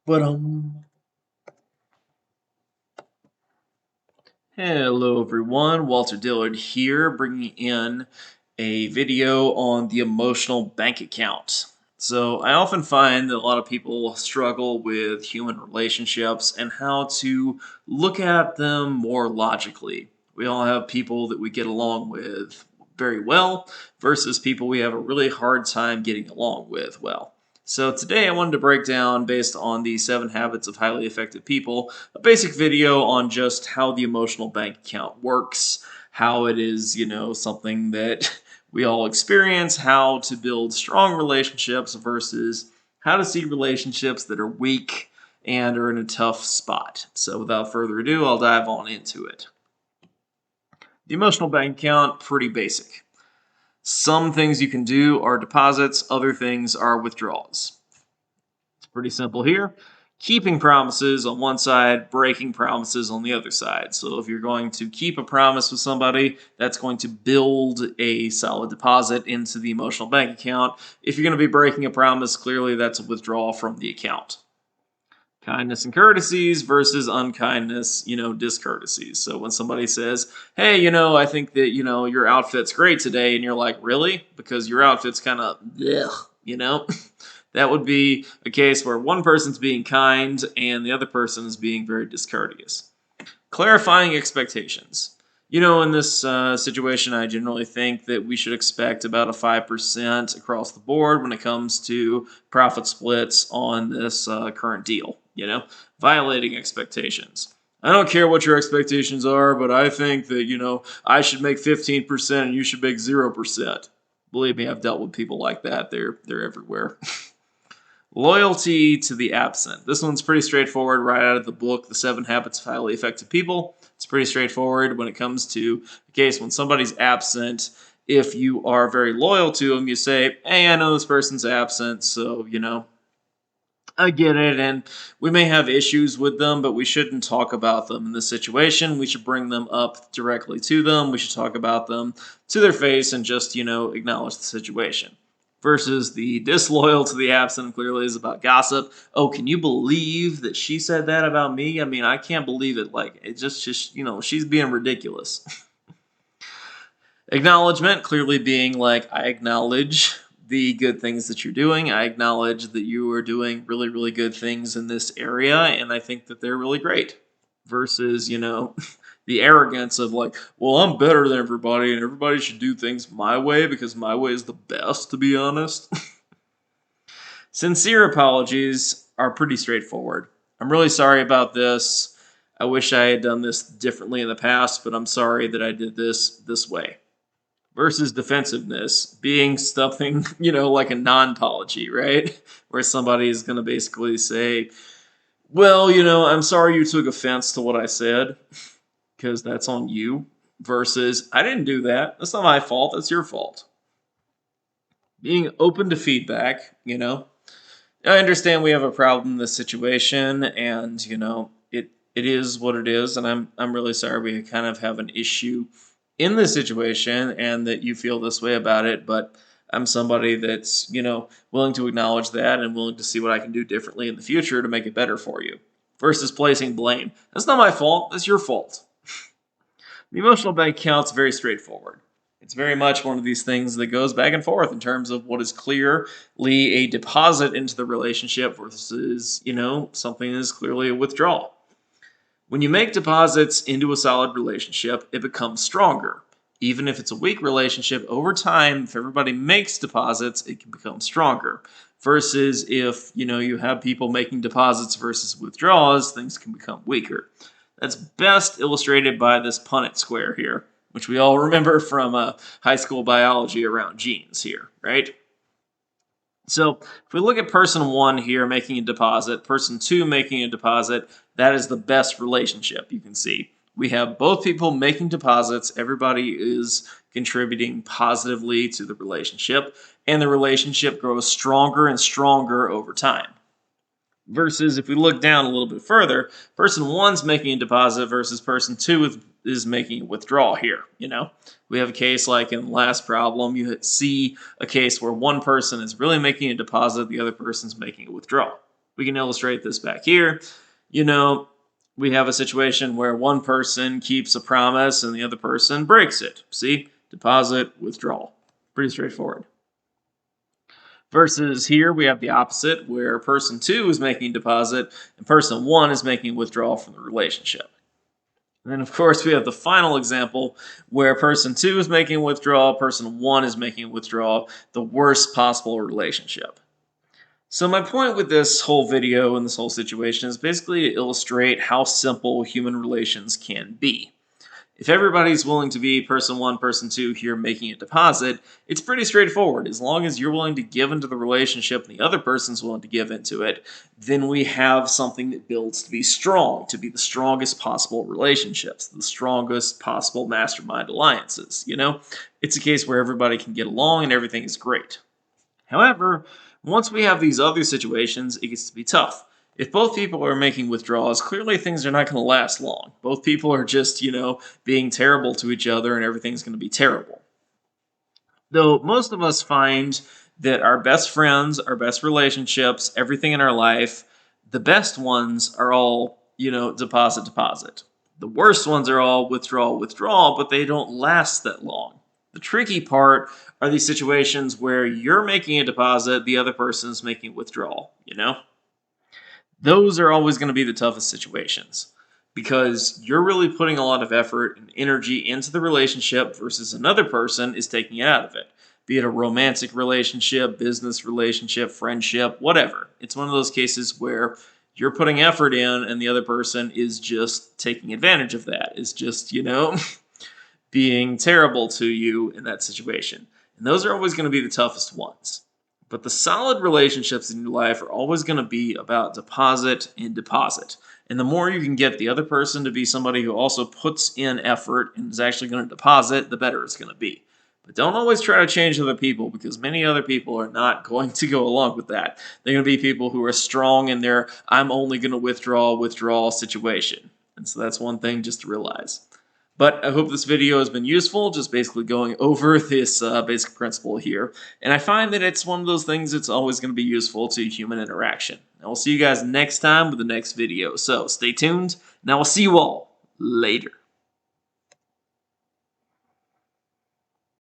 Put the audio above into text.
But Hello everyone, Walter Dillard here, bringing in a video on the emotional bank account. So I often find that a lot of people struggle with human relationships and how to look at them more logically. We all have people that we get along with very well versus people we have a really hard time getting along with well. So today I wanted to break down, based on the 7 Habits of Highly Effective People, a basic video on just how the emotional bank account works, how it is, something that we all experience, how to build strong relationships versus how to see relationships that are weak and are in a tough spot. So without further ado, I'll dive on into it. The emotional bank account, pretty basic. Some things you can do are deposits, other things are withdrawals. It's pretty simple here. Keeping promises on one side, breaking promises on the other side. So if you're going to keep a promise with somebody, that's going to build a solid deposit into the emotional bank account. If you're going to be breaking a promise, clearly that's a withdrawal from the account. Kindness and courtesies versus unkindness, discourtesies. So when somebody says, hey, I think that, your outfit's great today, and you're like, really? Because your outfit's kind of, that would be a case where one person's being kind and the other person is being very discourteous. Clarifying expectations. In this situation, I generally think that we should expect about a 5% across the board when it comes to profit splits on this current deal. Violating expectations. I don't care what your expectations are, but I think that, I should make 15% and you should make 0%. Believe me, I've dealt with people like that. They're everywhere. Loyalty to the absent. This one's pretty straightforward right out of the book, The 7 Habits of Highly Effective People. It's pretty straightforward when it comes to the case when somebody's absent. If you are very loyal to them, you say, hey, I know this person's absent, so, I get it, and we may have issues with them, but we shouldn't talk about them in this situation. We should bring them up directly to them. We should talk about them to their face and just, acknowledge the situation. Versus the disloyal to the absent clearly is about gossip. Oh, can you believe that she said that about me? I mean, I can't believe it. Like, it just she's being ridiculous. Acknowledgement clearly being like, I acknowledge the good things that you're doing. I acknowledge that you are doing really, really good things in this area, and I think that they're really great. Versus, the arrogance of like, well, I'm better than everybody, and everybody should do things my way because my way is the best, to be honest. Sincere apologies are pretty straightforward. I'm really sorry about this. I wish I had done this differently in the past, but I'm sorry that I did this way. Versus defensiveness being something, like a non-apology, right? Where somebody is going to basically say, well, I'm sorry you took offense to what I said, because that's on you. Versus, I didn't do that. That's not my fault. That's your fault. Being open to feedback, I understand we have a problem in this situation, and, it is what it is, and I'm really sorry we kind of have an issue in this situation and that you feel this way about it, but I'm somebody that's, willing to acknowledge that and willing to see what I can do differently in the future to make it better for you. Versus placing blame. That's not my fault, that's your fault. The emotional bank account's very straightforward. It's very much one of these things that goes back and forth in terms of what is clearly a deposit into the relationship versus, something that is clearly a withdrawal. When you make deposits into a solid relationship, it becomes stronger. Even if it's a weak relationship, over time, if everybody makes deposits, it can become stronger. Versus if, you have people making deposits versus withdrawals, things can become weaker. That's best illustrated by this Punnett square here, which we all remember from high school biology around genes here, right? So if we look at person 1 here making a deposit, person 2 making a deposit, that is the best relationship you can see. We have both people making deposits, everybody is contributing positively to the relationship, and the relationship grows stronger and stronger over time. Versus if we look down a little bit further, person 1's making a deposit versus person 2 is making a withdrawal here. We have a case like in the last problem, you see a case where one person is really making a deposit, the other person's making a withdrawal. We can illustrate this back here. You know, we have a situation where one person keeps a promise and the other person breaks it. See? Deposit, withdrawal. Pretty straightforward. Versus here, we have the opposite, where person 2 is making deposit and person 1 is making withdrawal from the relationship. And then, of course, we have the final example where person 2 is making withdrawal, person 1 is making withdrawal, the worst possible relationship. So my point with this whole video and this whole situation is basically to illustrate how simple human relations can be. If everybody's willing to be person 1, person 2 here making a deposit, it's pretty straightforward. As long as you're willing to give into the relationship and the other person's willing to give into it, then we have something that builds to be strong, to be the strongest possible relationships, the strongest possible mastermind alliances, you know? It's a case where everybody can get along and everything is great. However, once we have these other situations, it gets to be tough. If both people are making withdrawals, clearly things are not going to last long. Both people are just, being terrible to each other and everything's going to be terrible. Though most of us find that our best friends, our best relationships, everything in our life, the best ones are all, deposit, deposit. The worst ones are all withdrawal, withdrawal, but they don't last that long. The tricky part are these situations where you're making a deposit, the other person is making withdrawal, Those are always going to be the toughest situations because you're really putting a lot of effort and energy into the relationship versus another person is taking it out of it. Be it a romantic relationship, business relationship, friendship, whatever. It's one of those cases where you're putting effort in and the other person is just taking advantage of that, is just, being terrible to you in that situation. And those are always going to be the toughest ones. But the solid relationships in your life are always going to be about deposit and deposit. And the more you can get the other person to be somebody who also puts in effort and is actually going to deposit, the better it's going to be. But don't always try to change other people because many other people are not going to go along with that. They're going to be people who are strong in their I'm only going to withdraw situation. And so that's one thing just to realize. But I hope this video has been useful, just basically going over this basic principle here. And I find that it's one of those things that's always going to be useful to human interaction. And we'll see you guys next time with the next video. So stay tuned, and I will see you all later.